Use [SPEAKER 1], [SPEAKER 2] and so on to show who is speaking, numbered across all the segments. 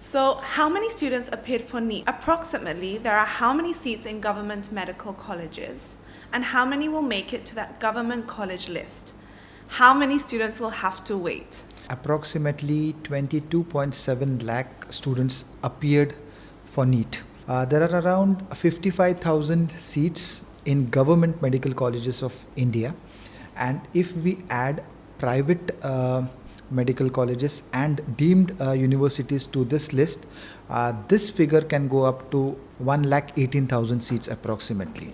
[SPEAKER 1] So, how many students appeared for NEET? Approximately, there are how many seats in government medical colleges? And how many will make it to that government college list? How many students will have to wait?
[SPEAKER 2] Approximately 22.7 lakh students appeared for NEET. There are around 55,000 seats in government medical colleges of India, and if we add private medical colleges and deemed universities to this list, this figure can go up to 1,18,000 seats approximately.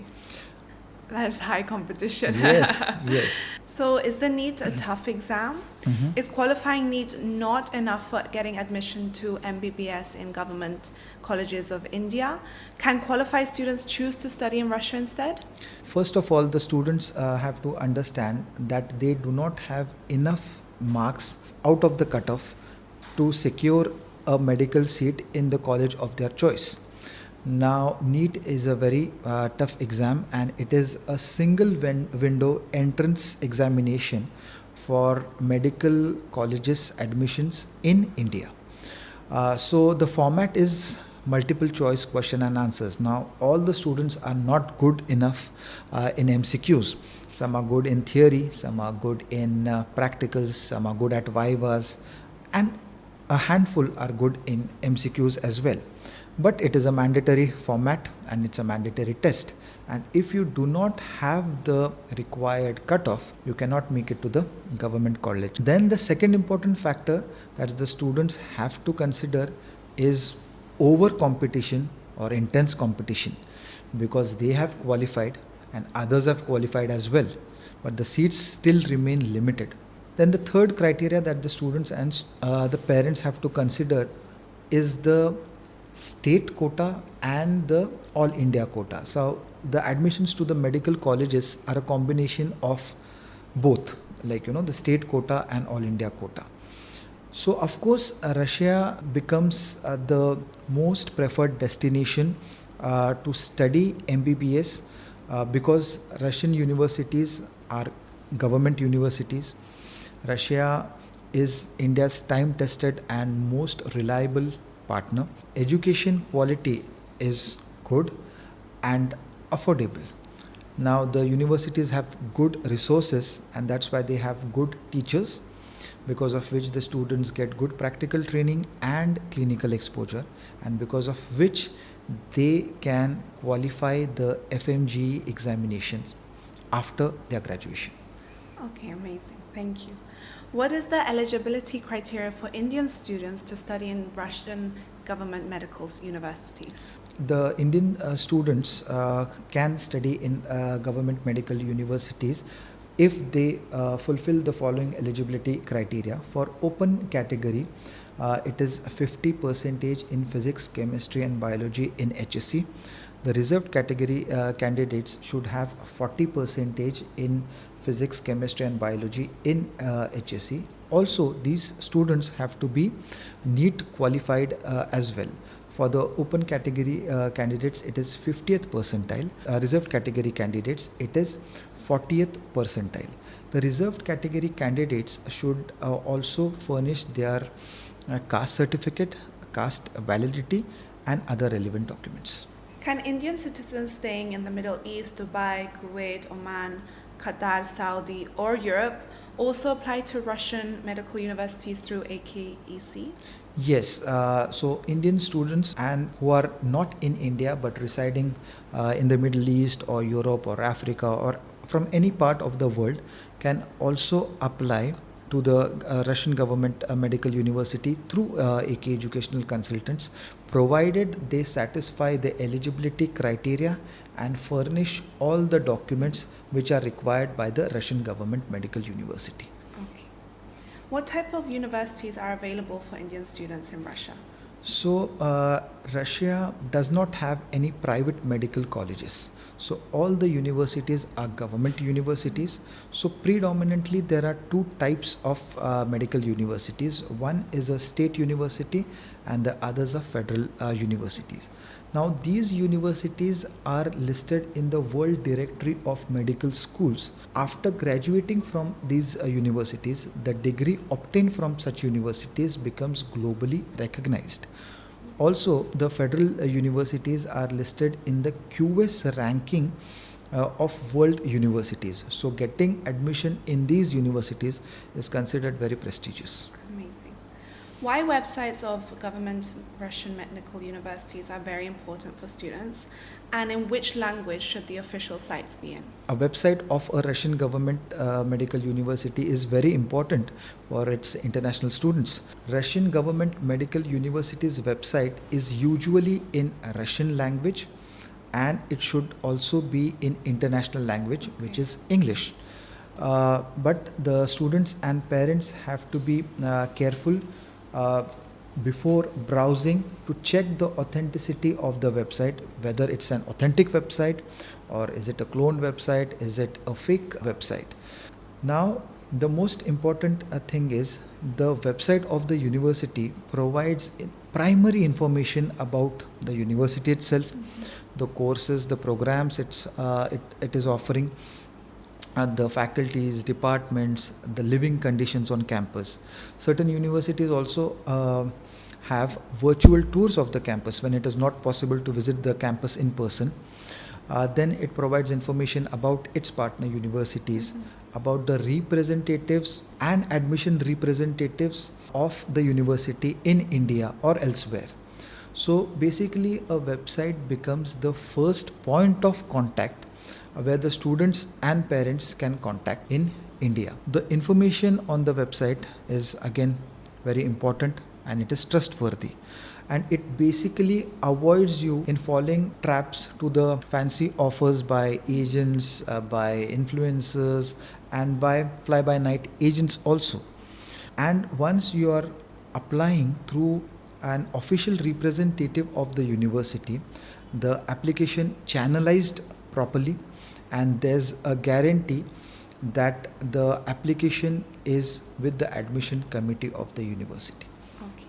[SPEAKER 1] That's high competition.
[SPEAKER 2] Yes, yes.
[SPEAKER 1] So, is the NEET a tough exam?
[SPEAKER 2] Mm-hmm.
[SPEAKER 1] Is qualifying NEET not enough for getting admission to MBBS in government colleges of India? Can qualified students choose to study in Russia instead?
[SPEAKER 2] First of all, the students have to understand that they do not have enough marks out of the cutoff to secure a medical seat in the college of their choice. Now, NEET is a very tough exam, and it is a single window entrance examination for medical colleges admissions in India. So the format is multiple choice question and answers. Now, all the students are not good enough in MCQs. Some are good in theory, some are good in practicals, some are good at vivas, and a handful are good in MCQs as well. But it is a mandatory format and it's a mandatory test. And if you do not have the required cutoff, you cannot make it to the government college. Then the second important factor that the students have to consider is over competition or intense competition, because they have qualified and others have qualified as well, but the seats still remain limited. Then the third criteria that the students and the parents have to consider is the state quota and the all India quota. So the admissions to the medical colleges are a combination of both, like the state quota and all India quota. So of course Russia becomes the most preferred destination to study MBBS because Russian universities are government universities. Russia is India's time-tested and most reliable partner. Education quality is good and affordable. Now the universities have good resources, and that's why they have good teachers, because of which the students get good practical training and clinical exposure, and because of which they can qualify the FMGE examinations after their graduation.
[SPEAKER 1] Okay, amazing. Thank you. What is the eligibility criteria for Indian students to study in Russian government medical universities?
[SPEAKER 2] The Indian students can study in government medical universities if they fulfill the following eligibility criteria. For open category, it is 50% in physics, chemistry and biology in HSC. The reserved category candidates should have 40% in physics, chemistry and biology in HSC. Also, these students have to be NEET qualified as well. For the open category candidates, it is 50th percentile. Reserved category candidates, it is 40th percentile. The reserved category candidates should also furnish their caste certificate, caste validity and other relevant documents.
[SPEAKER 1] Can Indian citizens staying in the Middle East, Dubai, Kuwait, Oman, Qatar, Saudi or Europe also apply to Russian medical universities through AKEC?
[SPEAKER 2] Yes, so Indian students and who are not in India but residing in the Middle East or Europe or Africa or from any part of the world can also apply to the Russian government medical university through AK educational consultants, provided they satisfy the eligibility criteria and furnish all the documents which are required by the Russian government medical university.
[SPEAKER 1] Okay. What type of universities are available for Indian students in Russia?
[SPEAKER 2] So Russia does not have any private medical colleges. So all the universities are government universities. So predominantly there are two types of medical universities. One is a state university and the others are federal universities. Now these universities are listed in the World Directory of Medical Schools. After graduating from these universities, the degree obtained from such universities becomes globally recognized. Also, the federal universities are listed in the QS ranking of world universities. So, getting admission in these universities is considered very prestigious.
[SPEAKER 1] Amazing. Why websites of government Russian medical universities are very important for students, and in which language should the official sites be in?
[SPEAKER 2] A website of a Russian government medical university is very important for its international students. Russian government medical university's website is usually in Russian language, and it should also be in international language, which is English. But the students and parents have to be careful before browsing to check the authenticity of the website, whether it's an authentic website or is it a cloned website, is it a fake website. Now, the most important thing is the website of the university provides primary information about the university itself, the courses, the programs it is offering, the faculties, departments, the living conditions on campus. Certain universities also have virtual tours of the campus when it is not possible to visit the campus in person. Then it provides information about its partner universities, about the representatives and admission representatives of the university in India or elsewhere. So basically, a website becomes the first point of contact where the students and parents can contact in India. The information on the website is again very important, and it is trustworthy, and it basically avoids you in falling traps to the fancy offers by agents, by influencers, and by fly-by-night agents also. And once you are applying through an official representative of the university, the application channelized properly, and there's a guarantee that the application is with the admission committee of the university.
[SPEAKER 1] Okay.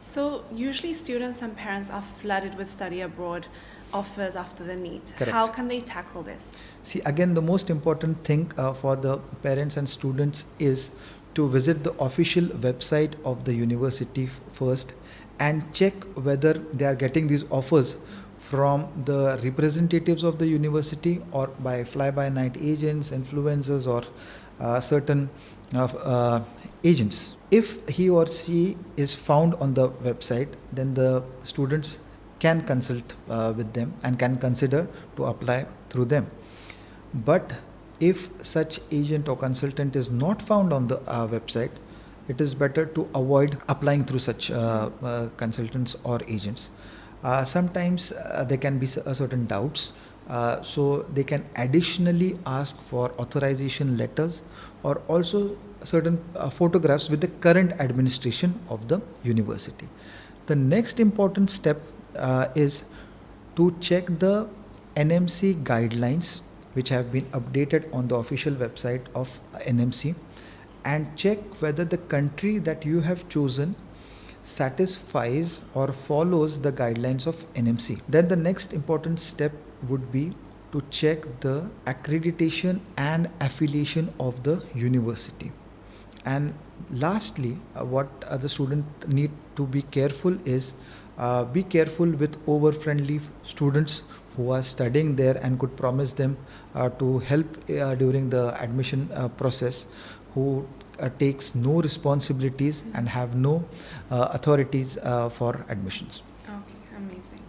[SPEAKER 1] So usually students and parents are flooded with study abroad offers after the NEET.
[SPEAKER 2] Correct.
[SPEAKER 1] How can they tackle this?
[SPEAKER 2] See, again, the most important thing for the parents and students is to visit the official website of the university first and check whether they are getting these offers from the representatives of the university or by fly-by-night agents, influencers, or certain agents. If he or she is found on the website, then the students can consult with them and can consider to apply through them. But if such agent or consultant is not found on the website, it is better to avoid applying through such consultants or agents. Sometimes there can be certain doubts, so they can additionally ask for authorization letters or also certain photographs with the current administration of the university. The next important step is to check the NMC guidelines, which have been updated on the official website of NMC, and check whether the country that you have chosen satisfies or follows the guidelines of NMC. Then the next important step would be to check the accreditation and affiliation of the university. And lastly, what the student need to be careful is be careful with over-friendly students who are studying there and could promise them to help during the admission process, who takes no responsibilities and have no authorities for admissions.
[SPEAKER 1] Okay, amazing.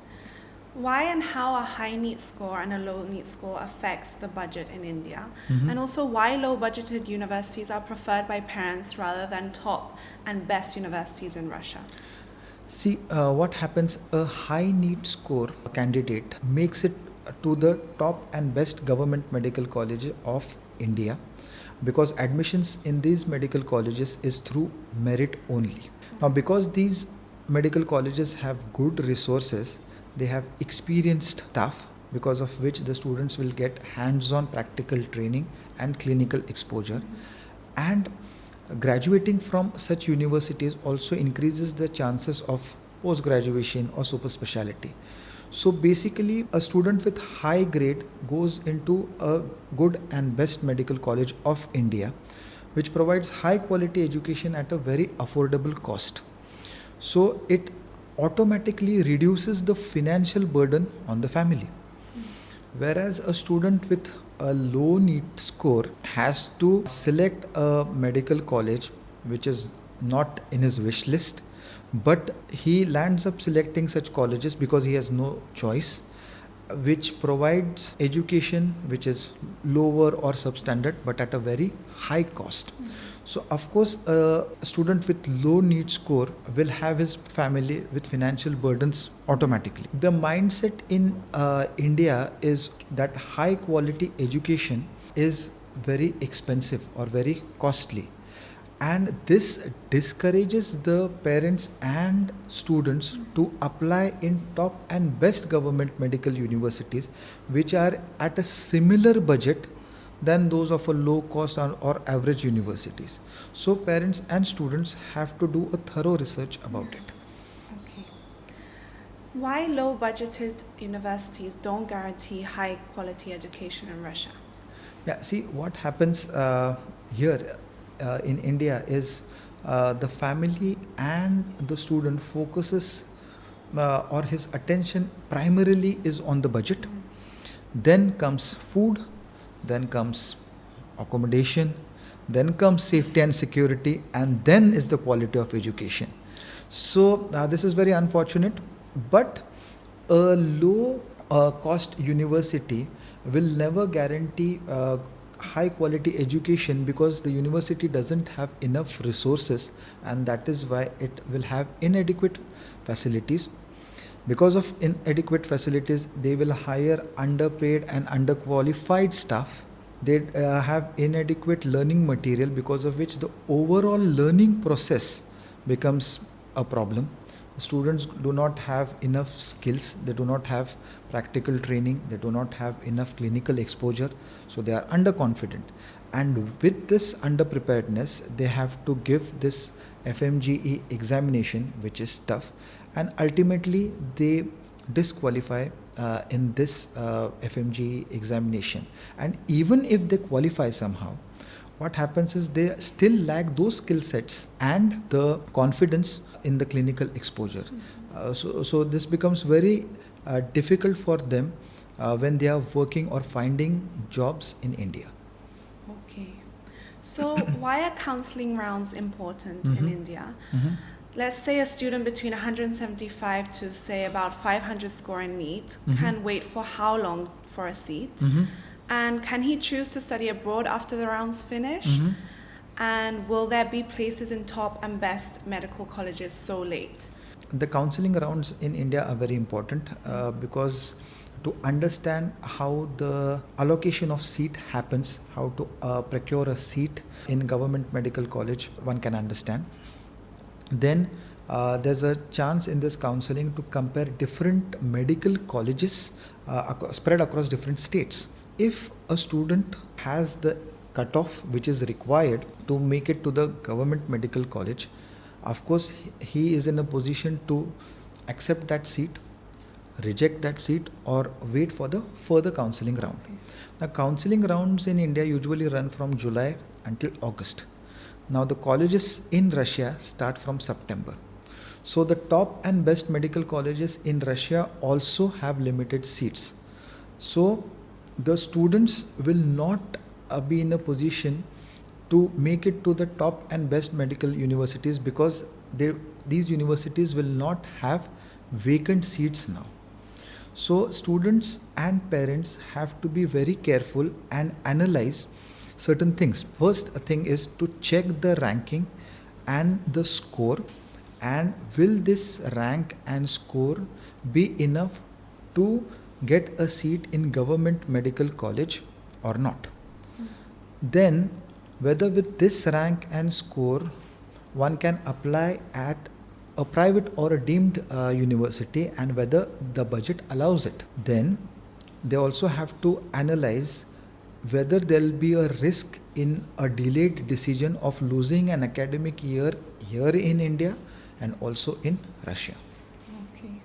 [SPEAKER 1] Why and how a high NEET score and a low NEET score affects the budget in India, and also why low budgeted universities are preferred by parents rather than top and best universities in Russia?
[SPEAKER 2] See, what happens, a high NEET score candidate makes it to the top and best government medical college of India, because admissions in these medical colleges is through merit only. Now, because these medical colleges have good resources, they have experienced staff, because of which the students will get hands-on practical training and clinical exposure. And graduating from such universities also increases the chances of post-graduation or super speciality. So basically, a student with high grade goes into a good and best medical college of India, which provides high quality education at a very affordable cost. So it automatically reduces the financial burden on the family. Whereas a student with a low NEET score has to select a medical college which is not in his wish list, but he lands up selecting such colleges because he has no choice, which provides education which is lower or substandard but at a very high cost. So of course a student with low NEET score will have his family with financial burdens automatically. The mindset in India is that high quality education is very expensive or very costly, and this discourages the parents and students to apply in top and best government medical universities which are at a similar budget than those of a low cost or average universities. So parents and students have to do a thorough research about it.
[SPEAKER 1] Okay. Why low budgeted universities don't guarantee high quality education in Russia?
[SPEAKER 2] Yeah, see what happens here in India is the family and the student focuses or his attention primarily is on the budget. Then comes food, then comes accommodation, then comes safety and security, and then is the quality of education. So this is very unfortunate, but a low cost university will never guarantee high quality education because the university doesn't have enough resources, and that is why it will have inadequate facilities. Because of inadequate facilities, they will hire underpaid and underqualified staff. They have inadequate learning material, because of which the overall learning process becomes a problem. Students do not have enough skills, they do not have practical training, they do not have enough clinical exposure, so they are underconfident. And with this underpreparedness, they have to give this FMGE examination, which is tough, and ultimately they disqualify in this FMGE examination. And even if they qualify somehow, what happens is they still lack those skill sets and the confidence in the clinical exposure. So this becomes very difficult for them when they are working or finding jobs in India.
[SPEAKER 1] Okay. So why are counseling rounds important in India? Let's say a student between 175 to say about 500 score in NEET can wait for how long for a seat? And can he choose to study abroad after the rounds finish? And will there be places in top and best medical colleges so late?
[SPEAKER 2] The counseling rounds in India are very important because to understand how the allocation of seat happens, how to procure a seat in government medical college, one can understand. Then there's a chance in this counseling to compare different medical colleges spread across different states. If a student has the cutoff which is required to make it to the government medical college, of course he is in a position to accept that seat, reject that seat, or wait for the further counseling round. Now counseling rounds in India usually run from July until August. Now the colleges in Russia start from September. So the top and best medical colleges in Russia also have limited seats. So the students will not be in a position to make it to the top and best medical universities because these universities will not have vacant seats now. So students and parents have to be very careful and analyze certain things. First thing is to check the ranking and the score, and will this rank and score be enough to get a seat in government medical college or not. Then whether with this rank and score one can apply at a private or a deemed university, and whether the budget allows it. Then they also have to analyze whether there will be a risk in a delayed decision of losing an academic year here in India and also in Russia.
[SPEAKER 1] Okay.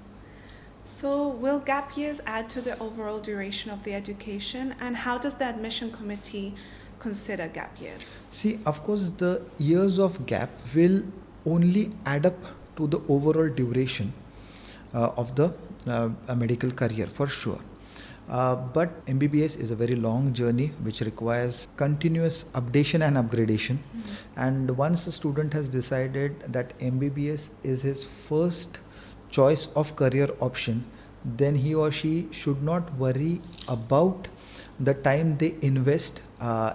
[SPEAKER 1] So will gap years add to the overall duration of the education, and how does the admission committee consider gap years?
[SPEAKER 2] See, of course, the years of gap will only add up to the overall duration of the a medical career for sure. But MBBS is a very long journey which requires continuous updation and upgradation. And once a student has decided that MBBS is his first choice of career option, then he or she should not worry about the time they invest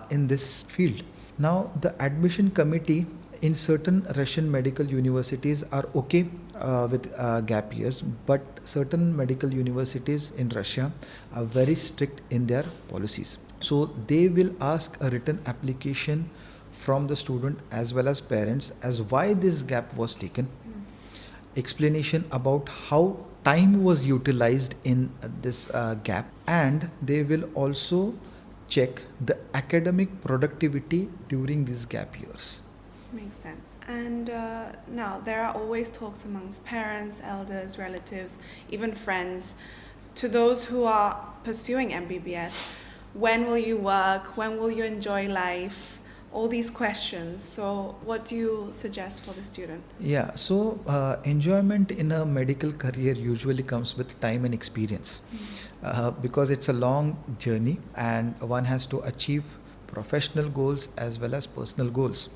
[SPEAKER 2] in this field. Now, the admission committee in certain Russian medical universities are okay with gap years, but certain medical universities in Russia are very strict in their policies. So they will ask a written application from the student as well as parents as why this gap was taken, explanation about how time was utilized in this gap, and they will also check the academic productivity during these gap years.
[SPEAKER 1] Makes sense. And now there are always talks amongst parents, elders, relatives, even friends, to those who are pursuing MBBS. When will you work? When will you enjoy life? All these questions. So what do you suggest for the student?
[SPEAKER 2] Yeah, so enjoyment in a medical career usually comes with time and experience because it's a long journey and one has to achieve professional goals as well as personal goals.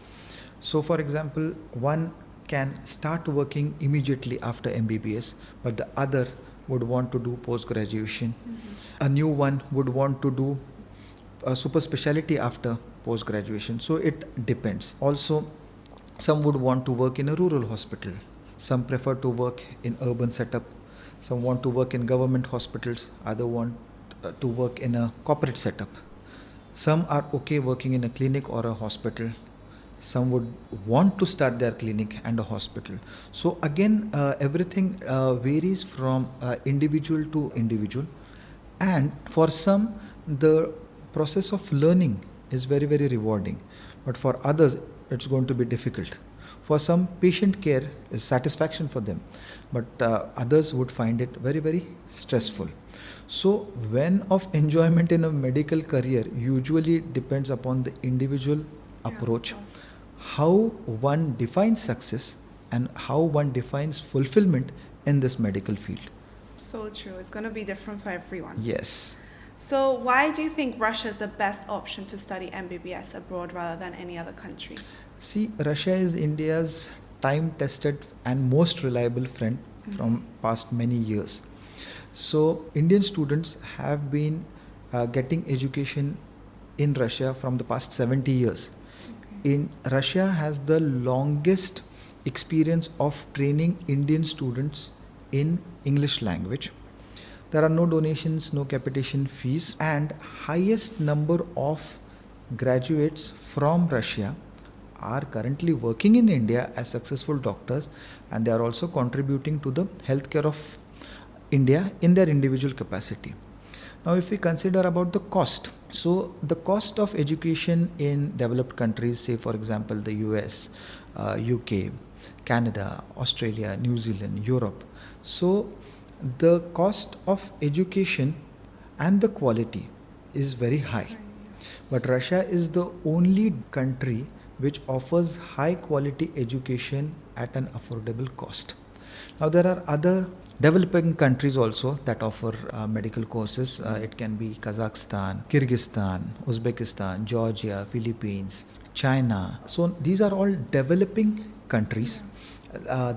[SPEAKER 2] So, for example, one can start working immediately after MBBS, but the other would want to do post-graduation. A new one would want to do a super specialty after post-graduation. So it depends. Also, some would want to work in a rural hospital. Some prefer to work in urban setup. Some want to work in government hospitals. Other want to work in a corporate setup. Some are okay working in a clinic or a hospital. Some would want to start their clinic and a hospital. So again, everything varies from individual to individual. And for some, the process of learning is very, very rewarding. But for others, it's going to be difficult. For some, patient care is satisfaction for them. But others would find it very, very stressful. So when of enjoyment in a medical career usually depends upon the individual approach, how one defines success and how one defines fulfillment in this medical field.
[SPEAKER 1] So true. It's going to be different for everyone.
[SPEAKER 2] Yes.
[SPEAKER 1] So why do you think Russia is the best option to study MBBS abroad rather than any other country?
[SPEAKER 2] See, Russia is India's time-tested and most reliable friend from past many years. So Indian students have been getting education in Russia from the past 70 years. In Russia has the longest experience of training Indian students in English language. There are no donations, no capitation fees, and highest number of graduates from Russia are currently working in India as successful doctors, and they are also contributing to the healthcare of India in their individual capacity. Now, if we consider about the cost, so the cost of education in developed countries, say for example the US, UK, Canada, Australia, New Zealand, Europe, so the cost of education and the quality is very high. But Russia is the only country which offers high quality education at an affordable cost. Now there are other developing countries also that offer medical courses. It can be Kazakhstan, Kyrgyzstan, Uzbekistan, Georgia, Philippines, China. So these are all developing countries.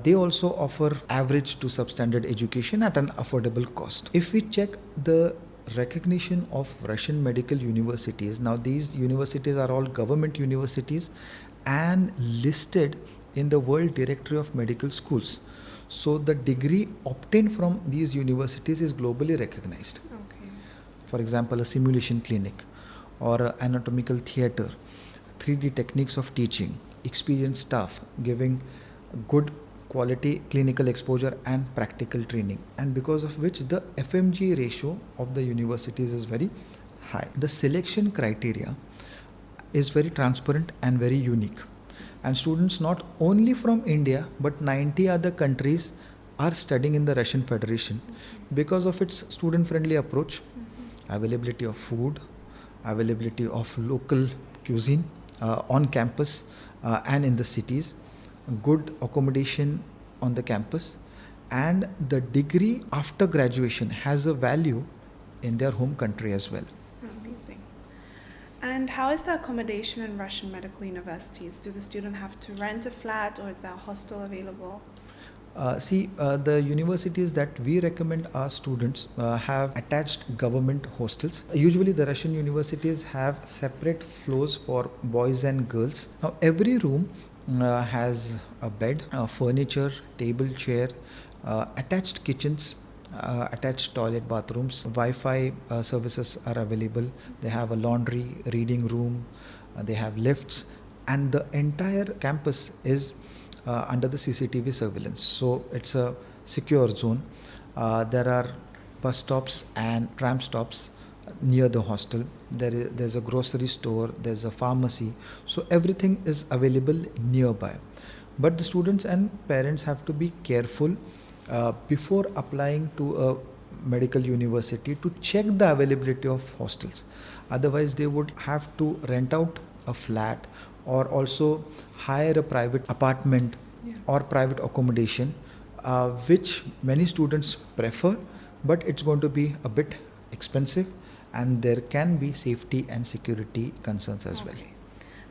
[SPEAKER 2] They also offer average to substandard education at an affordable cost. If we check the recognition of Russian medical universities, now these universities are all government universities and listed in the World Directory of Medical Schools. So the degree obtained from these universities is globally recognized.
[SPEAKER 1] Okay.
[SPEAKER 2] For example, a simulation clinic or an anatomical theater, 3D techniques of teaching, experienced staff giving good quality clinical exposure and practical training, and because of which the FMGE ratio of the universities is very high. The selection criteria is very transparent and very unique. And students not only from India but 90 other countries are studying in the Russian Federation because of its student-friendly approach, availability of food, availability of local cuisine on campus and in the cities, good accommodation on the campus, and the degree after graduation has a value in their home country as well.
[SPEAKER 1] Amazing. And how is the accommodation in Russian medical universities? Do the student have to rent a flat, or is there a hostel available?
[SPEAKER 2] The universities that we recommend our students have attached government hostels. Usually, the Russian universities have separate floors for boys and girls. Now, every room has a bed, furniture, table, chair, attached kitchens, attached toilet, bathrooms. Wi-Fi services are available. They have a laundry, reading room. They have lifts, and the entire campus is under the CCTV surveillance. So it's a secure zone. There are bus stops and tram stops near the hostel. There's a grocery store, there's a pharmacy. So everything is available nearby. But the students and parents have to be careful before applying to a medical university to check the availability of hostels. Otherwise, they would have to rent out a flat or also hire a private apartment or private accommodation, which many students prefer, but it's going to be a bit expensive, and there can be safety and security concerns as well.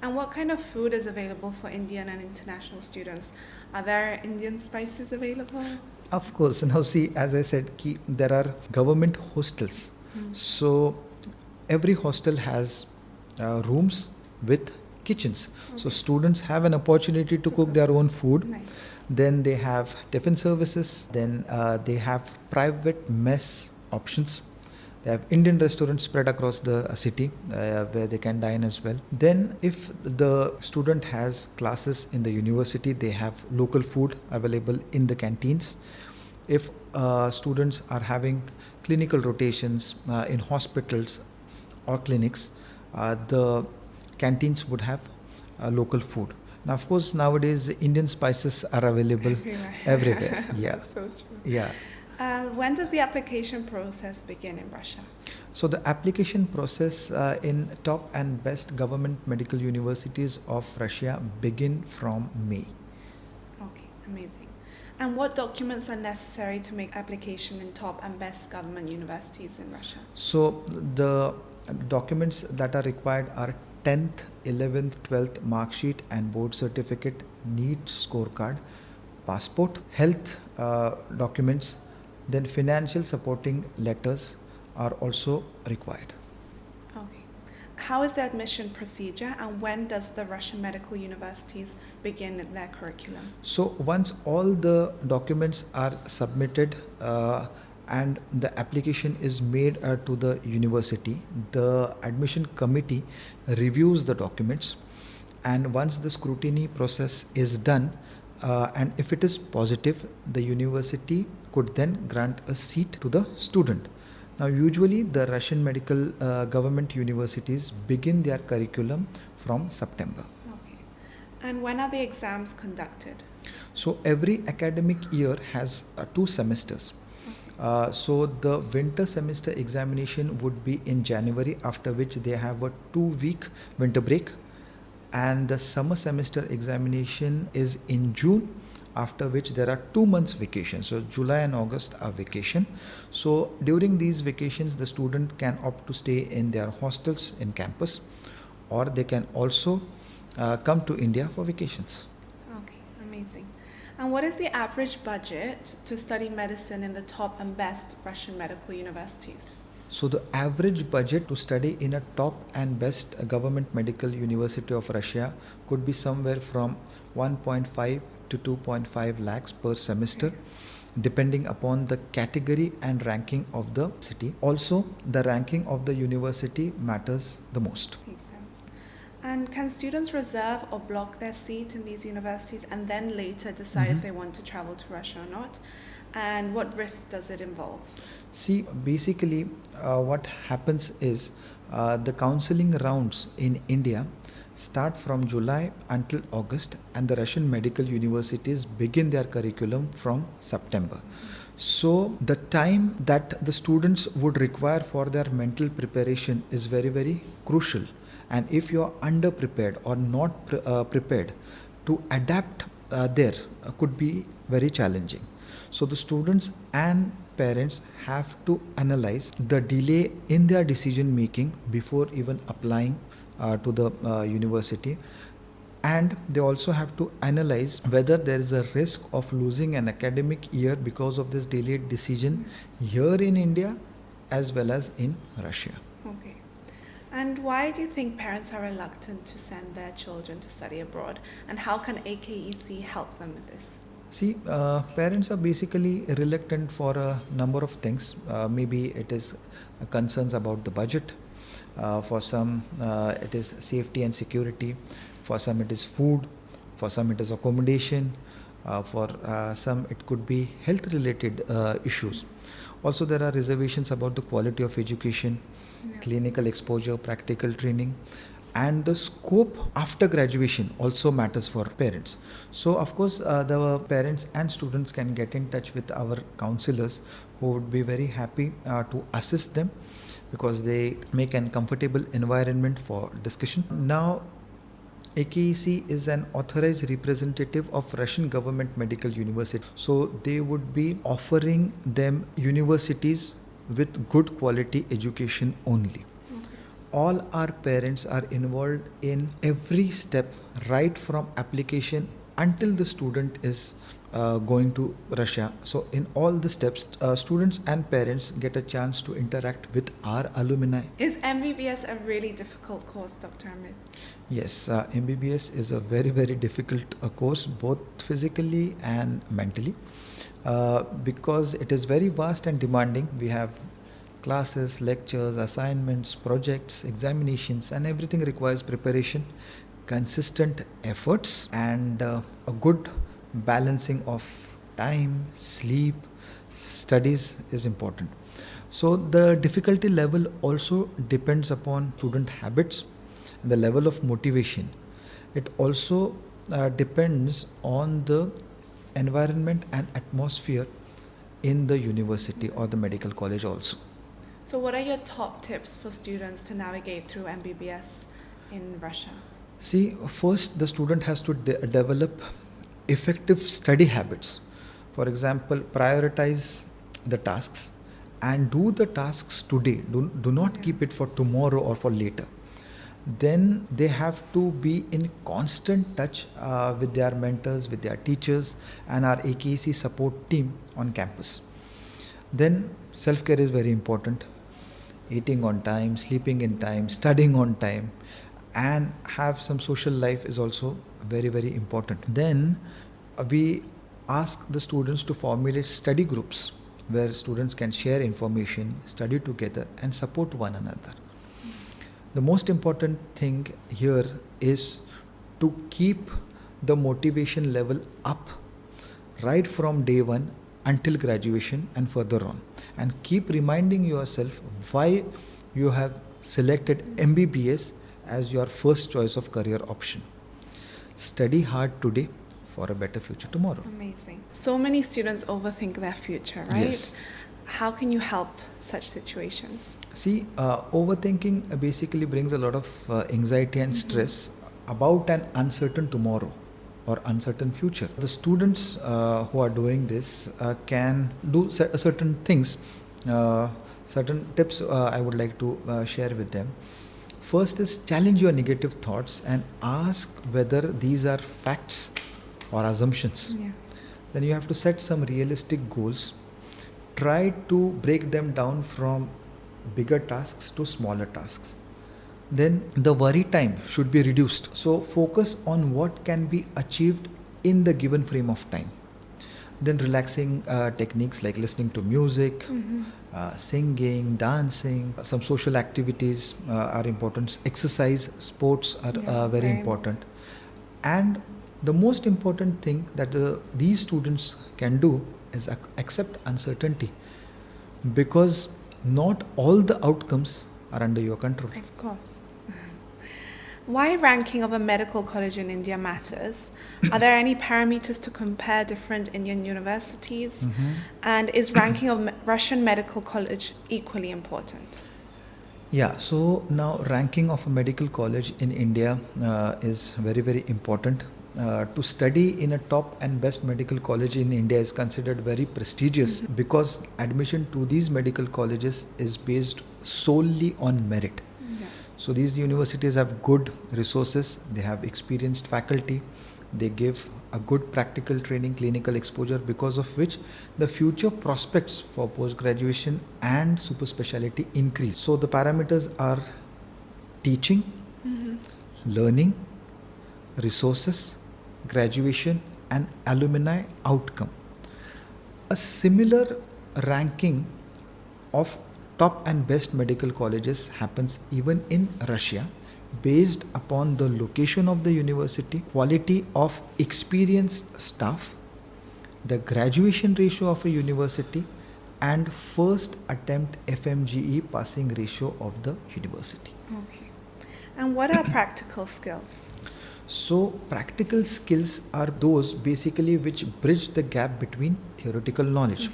[SPEAKER 1] And what kind of food is available for Indian and international students? Are there Indian spices available?
[SPEAKER 2] Of course. Now see, as I said, there are government hostels. So every hostel has rooms with kitchens. So students have an opportunity to cook their own food.
[SPEAKER 1] Nice.
[SPEAKER 2] Then they have tiffin services. Then they have private mess options. They have Indian restaurants spread across the city where they can dine as well. Then if the student has classes in the university, they have local food available in the canteens. If students are having clinical rotations in hospitals or clinics, the canteens would have local food. Now, of course, nowadays Indian spices are available everywhere. Yeah.
[SPEAKER 1] That's so true.
[SPEAKER 2] Yeah.
[SPEAKER 1] When does the application process begin in Russia?
[SPEAKER 2] So the application process in top and best government medical universities of Russia begin from May.
[SPEAKER 1] Okay, amazing. And what documents are necessary to make application in top and best government universities in Russia?
[SPEAKER 2] So the documents that are required are 10th, 11th, 12th mark sheet and board certificate, NEET scorecard, passport, health documents, then financial supporting letters are also required.
[SPEAKER 1] Okay. How is the admission procedure, and when does the Russian medical universities begin their curriculum?
[SPEAKER 2] So once all the documents are submitted and the application is made to the university, the admission committee reviews the documents, and once the scrutiny process is done, and if it is positive, the university could then grant a seat to the student. Now, usually the Russian medical government universities begin their curriculum from September.
[SPEAKER 1] Okay. And when are the exams conducted?
[SPEAKER 2] So every academic year has 2 semesters. So the winter semester examination would be in January, after which they have a 2-week winter break, and the summer semester examination is in June, after which there are 2 months vacation. So July and August are vacation. So during these vacations, the student can opt to stay in their hostels in campus, or they can also come to India for vacations.
[SPEAKER 1] Okay, amazing. And what is the average budget to study medicine in the top and best Russian medical universities?
[SPEAKER 2] So the average budget to study in a top and best government medical university of Russia could be somewhere from 1.5 to 2.5 lakhs per semester, depending upon the category and ranking of the city. Also, the ranking of the university matters the most.
[SPEAKER 1] Makes sense. And can students reserve or block their seat in these universities and then later decide if they want to travel to Russia or not? And what risks does it involve?
[SPEAKER 2] See, basically what happens is the counseling rounds in India start from July until August, and the Russian medical universities begin their curriculum from September. So the time that the students would require for their mental preparation is very, very crucial. And if you are underprepared or not prepared, to adapt there could be very challenging. So the students and parents have to analyze the delay in their decision making before even applying to the university, and they also have to analyze whether there is a risk of losing an academic year because of this delayed decision here in India as well as in Russia.
[SPEAKER 1] Okay. And why do you think parents are reluctant to send their children to study abroad? And how can AKEC help them with this?
[SPEAKER 2] See, parents are basically reluctant for a number of things. Maybe it is concerns about the budget. For some, it is safety and security. For some, it is food. For some, it is accommodation. For some, it could be health-related issues. Also, there are reservations about the quality of education, clinical exposure, practical training, and the scope after graduation also matters for parents. So of course the parents and students can get in touch with our counselors, who would be very happy to assist them, because they make an comfortable environment for discussion. Now AKEC is an authorized representative of Russian government medical university, so they would be offering them universities with good quality education only. All our parents are involved in every step, right from application until the student is going to Russia. So in all the steps, students and parents get a chance to interact with our alumni.
[SPEAKER 1] Is MBBS a really difficult course, Dr. Amit?
[SPEAKER 2] Yes, MBBS is a very, very difficult course, both physically and mentally, because it is very vast and demanding. We have classes, lectures, assignments, projects, examinations, and everything requires preparation, consistent efforts, and a good balancing of time, sleep, studies is important. So the difficulty level also depends upon student habits and the level of motivation. It also depends on the environment and atmosphere in the university or the medical college also.
[SPEAKER 1] So what are your top tips for students to navigate through MBBS in Russia?
[SPEAKER 2] See, first the student has to develop effective study habits. For example, prioritize the tasks and do the tasks today. Do not keep it for tomorrow or for later. Then they have to be in constant touch with their mentors, with their teachers, and our AKEC support team on campus. Then self-care is very important. Eating on time, sleeping in time, studying on time, and have some social life is also very, very important. Then we ask the students to formulate study groups where students can share information, study together, and support one another. The most important thing here is to keep the motivation level up right from day one until graduation and further on, and keep reminding yourself why you have selected MBBS as your first choice of career option. Study hard today for a better future tomorrow.
[SPEAKER 1] Amazing. So many students overthink their future, right?
[SPEAKER 2] Yes.
[SPEAKER 1] How can you help such situations?
[SPEAKER 2] See, overthinking basically brings a lot of anxiety and stress about an uncertain tomorrow or uncertain future. The students who are doing this can do certain things, certain tips I would like to share with them. First is challenge your negative thoughts and ask whether these are facts or assumptions.
[SPEAKER 1] Yeah.
[SPEAKER 2] Then you have to set some realistic goals. Try to break them down from bigger tasks to smaller tasks. Then the worry time should be reduced. So focus on what can be achieved in the given frame of time. Then relaxing techniques like listening to music, singing, dancing, some social activities are important. Exercise, sports are very important. And the most important thing that these students can do is accept uncertainty, because not all the outcomes are under your control.
[SPEAKER 1] Of course. Why ranking of a medical college in India matters? Are there any parameters to compare different Indian universities? And is ranking of Russian medical college equally important?
[SPEAKER 2] Yeah, so now ranking of a medical college in India is very, very important. to study in a top and best medical college in India is considered very prestigious because admission to these medical colleges is based solely on merit.
[SPEAKER 1] Yeah.
[SPEAKER 2] So these universities have good resources, they have experienced faculty, they give a good practical training, clinical exposure, because of which the future prospects for post-graduation and super specialty increase. So the parameters are teaching, learning, resources, graduation and alumni outcome. A similar ranking of top and best medical colleges happens even in Russia, based upon the location of the university, quality of experienced staff, the graduation ratio of a university, and first attempt FMGE passing ratio of the university.
[SPEAKER 1] Okay. And what are practical skills?
[SPEAKER 2] So practical skills are those basically which bridge the gap between theoretical knowledge.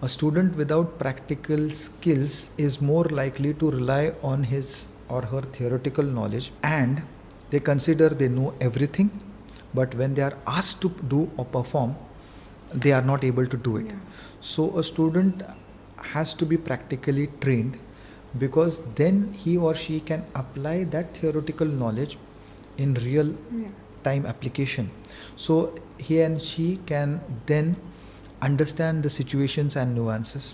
[SPEAKER 2] A student without practical skills is more likely to rely on his or her theoretical knowledge, and they consider they know everything, but when they are asked to do or perform, they are not able to do it.
[SPEAKER 1] Yeah.
[SPEAKER 2] So a student has to be practically trained, because then he or she can apply that theoretical knowledge in real time application. So he and she can then understand the situations and nuances.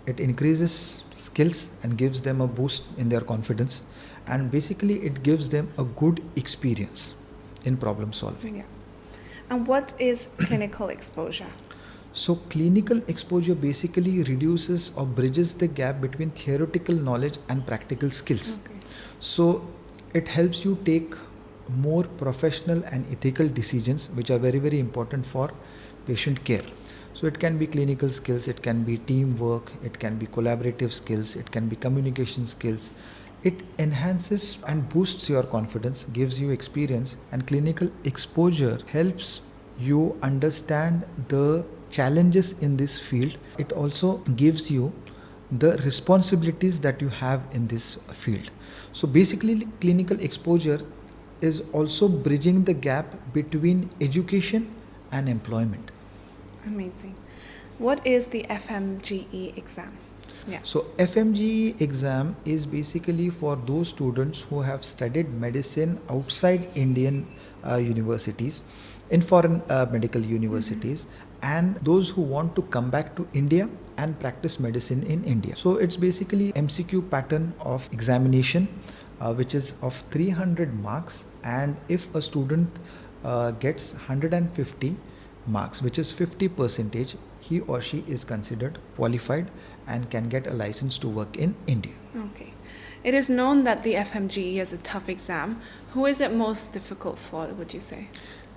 [SPEAKER 2] It increases skills and gives them a boost in their confidence, and basically it gives them a good experience in problem solving.
[SPEAKER 1] Yeah. And what is clinical exposure?
[SPEAKER 2] So clinical exposure basically reduces or bridges the gap between theoretical knowledge and practical skills.
[SPEAKER 1] Okay.
[SPEAKER 2] So it helps you take more professional and ethical decisions, which are very, very important for patient care. So it can be clinical skills, it can be teamwork, it can be collaborative skills, it can be communication skills. It enhances and boosts your confidence, gives you experience, and clinical exposure helps you understand the challenges in this field. It also gives you the responsibilities that you have in this field. So basically clinical exposure is also bridging the gap between education and employment.
[SPEAKER 1] Amazing. What is the FMGE exam? Yeah.
[SPEAKER 2] So FMGE exam is basically for those students who have studied medicine outside Indian universities, in foreign medical universities, and those who want to come back to India and practice medicine in India. So it's basically MCQ pattern of examination, which is of 300 marks, and if a student gets 150 marks, which is 50%, he or she is considered qualified and can get a license to work in India.
[SPEAKER 1] Okay. It is known that the FMGE is a tough exam. Who is it most difficult for, would you say?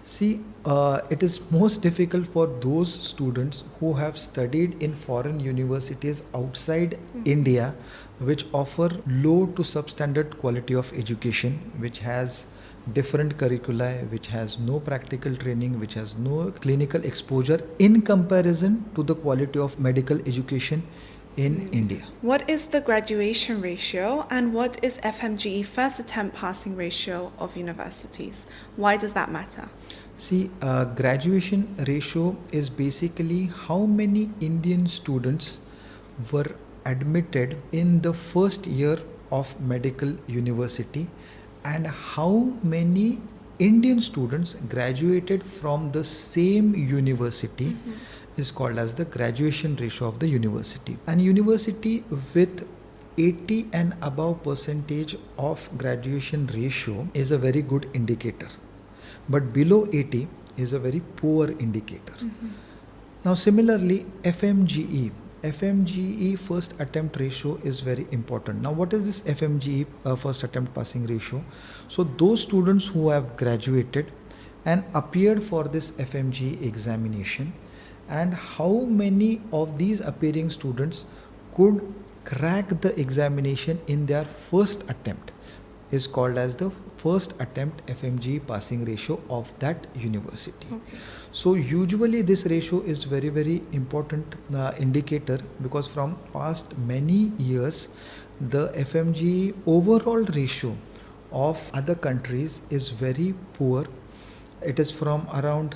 [SPEAKER 2] See, it is most difficult for those students who have studied in foreign universities outside India, which offer low to substandard quality of education, which has different curricula, which has no practical training, which has no clinical exposure in comparison to the quality of medical education in India.
[SPEAKER 1] What is the graduation ratio and what is FMGE first attempt passing ratio of universities? Why does that matter?
[SPEAKER 2] See, graduation ratio is basically how many Indian students were admitted in the first year of medical university and how many Indian students graduated from the same university is called as the graduation ratio of the university. And university with 80 and above percentage of graduation ratio is a very good indicator, but below 80 is a very poor indicator. Now similarly, FMGE first attempt ratio is very important. Now what is this FMGE first attempt passing ratio? So those students who have graduated and appeared for this FMGE examination, and how many of these appearing students could crack the examination in their first attempt is called as the first attempt FMGE passing ratio of that university.
[SPEAKER 1] Okay.
[SPEAKER 2] So usually this ratio is very, very important indicator, because from past many years the FMGE overall ratio of other countries is very poor, it is from around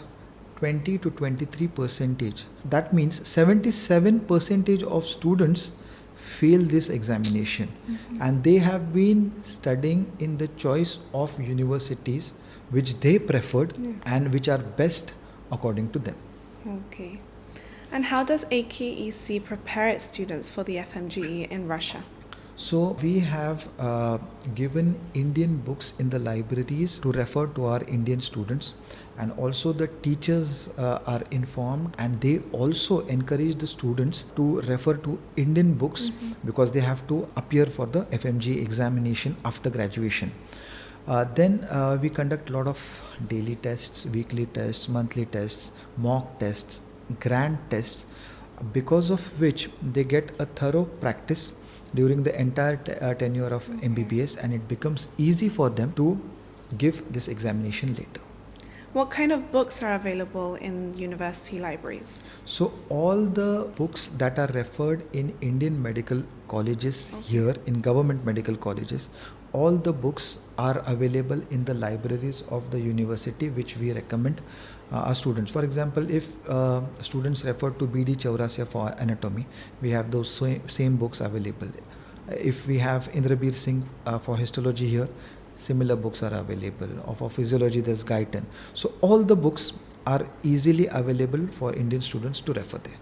[SPEAKER 2] 20 to 23 percentage. That means 77 percentage of students fail this examination, and they have been studying in the choice of universities which they preferred and which are best according to them.
[SPEAKER 1] Okay. And how does AKEC prepare its students for the FMGE in Russia?
[SPEAKER 2] So we have given Indian books in the libraries to refer to our Indian students, and also the teachers are informed, and they also encourage the students to refer to Indian books because they have to appear for the FMGE examination after graduation. Then we conduct a lot of daily tests, weekly tests, monthly tests, mock tests, grand tests, because of which they get a thorough practice during the entire tenure of MBBS, and it becomes easy for them to give this examination later.
[SPEAKER 1] What kind of books are available in university libraries?
[SPEAKER 2] So all the books that are referred in Indian medical colleges here, in government medical colleges, all the books are available in the libraries of the university, which we recommend our students. For example, if students refer to BD Chaurasia for anatomy, we have those same books available. If we have Indrabir Singh for histology here, similar books are available. For physiology, there's Guyton. So all the books are easily available for Indian students to refer there.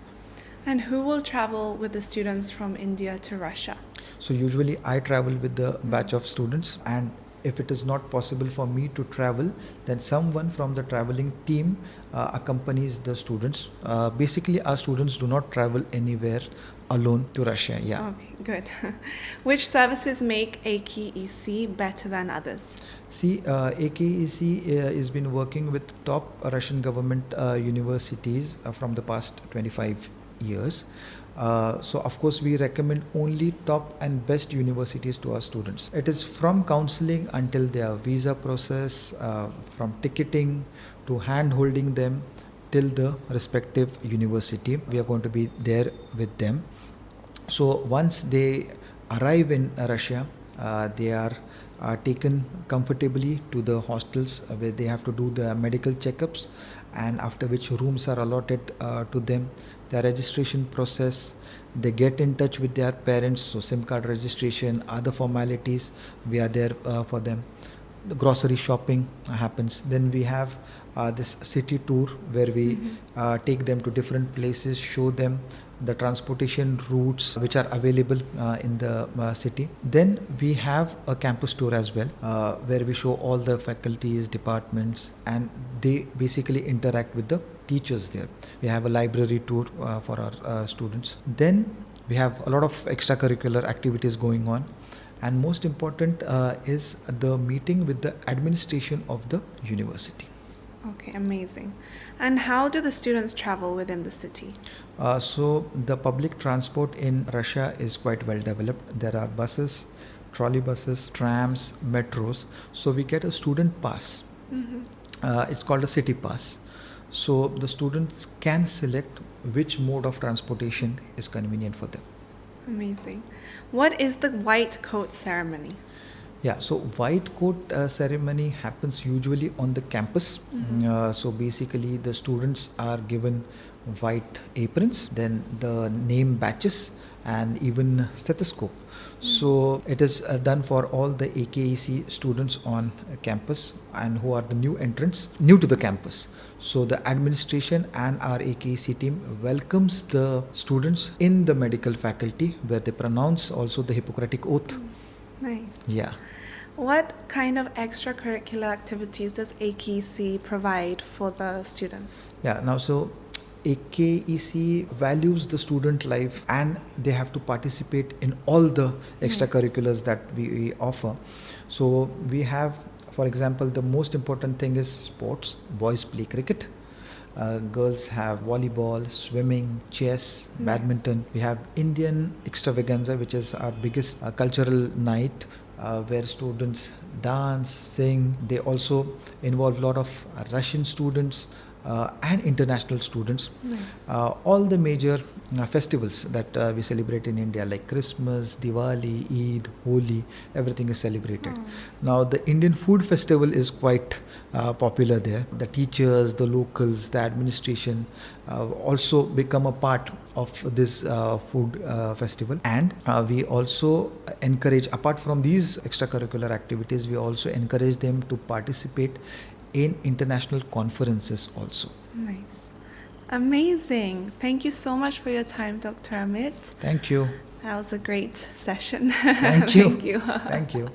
[SPEAKER 1] And who will travel with the students from India to Russia?
[SPEAKER 2] So usually I travel with the batch of students, and if it is not possible for me to travel, then someone from the traveling team accompanies the students. Basically, our students do not travel anywhere alone to Russia. Yeah.
[SPEAKER 1] Okay, good. Which services make AKEC better than others?
[SPEAKER 2] See, AKEC has been working with top Russian government universities from the past 25 years. So of course we recommend only top and best universities to our students. It is from counseling until their visa process, from ticketing to hand holding them till the respective university. We are going to be there with them. So once they arrive in Russia, they are taken comfortably to the hostels where they have to do the medical checkups, and after which rooms are allotted to them. Their registration process, they get in touch with their parents, so SIM card registration, other formalities, we are there for them. The grocery shopping happens. Then we have this city tour where we take them to different places, show them the transportation routes which are available in the city. Then we have a campus tour as well, where we show all the faculties, departments, and they basically interact with the teachers there. We have a library tour for our students. Then we have a lot of extracurricular activities going on, and most important is the meeting with the administration of the university.
[SPEAKER 1] Okay, amazing. And how do the students travel within the city?
[SPEAKER 2] So the public transport in Russia is quite well developed. There are buses, trolley buses, trams, metros. So we get a student pass. It's called a city pass. So the students can select which mode of transportation is convenient for them.
[SPEAKER 1] Amazing. What is the white coat ceremony?
[SPEAKER 2] Yeah, so white coat ceremony happens usually on the campus. So basically the students are given white aprons, then the name badges, and even stethoscope. So it is done for all the AKEC students on campus and who are the new entrants, new to the campus. So the administration and our AKEC team welcomes the students in the medical faculty, where they pronounce also the Hippocratic Oath.
[SPEAKER 1] Nice.
[SPEAKER 2] Yeah.
[SPEAKER 1] What kind of extracurricular activities does AKEC provide for the students?
[SPEAKER 2] Yeah, now so AKEC values the student life, and they have to participate in all the extracurriculars that we offer. So we have, for example, the most important thing is sports. Boys play cricket. Girls have volleyball, swimming, chess, badminton. We have Indian extravaganza, which is our biggest cultural night, where students dance, sing. They also involve a lot of Russian students and international students.
[SPEAKER 1] Nice.
[SPEAKER 2] All the major festivals that we celebrate in India, like Christmas, Diwali, Eid, Holi, everything is celebrated.
[SPEAKER 1] Oh.
[SPEAKER 2] Now, the Indian food festival is quite popular there. The teachers, the locals, the administration also become a part of this food festival. And we also encourage, apart from these extracurricular activities, we also encourage them to participate in international conferences also.
[SPEAKER 1] Nice. Amazing. Thank you so much for your time, Dr. Amit.
[SPEAKER 2] Thank you.
[SPEAKER 1] That was a great session.
[SPEAKER 2] Thank you.
[SPEAKER 1] Thank you.
[SPEAKER 2] Thank you.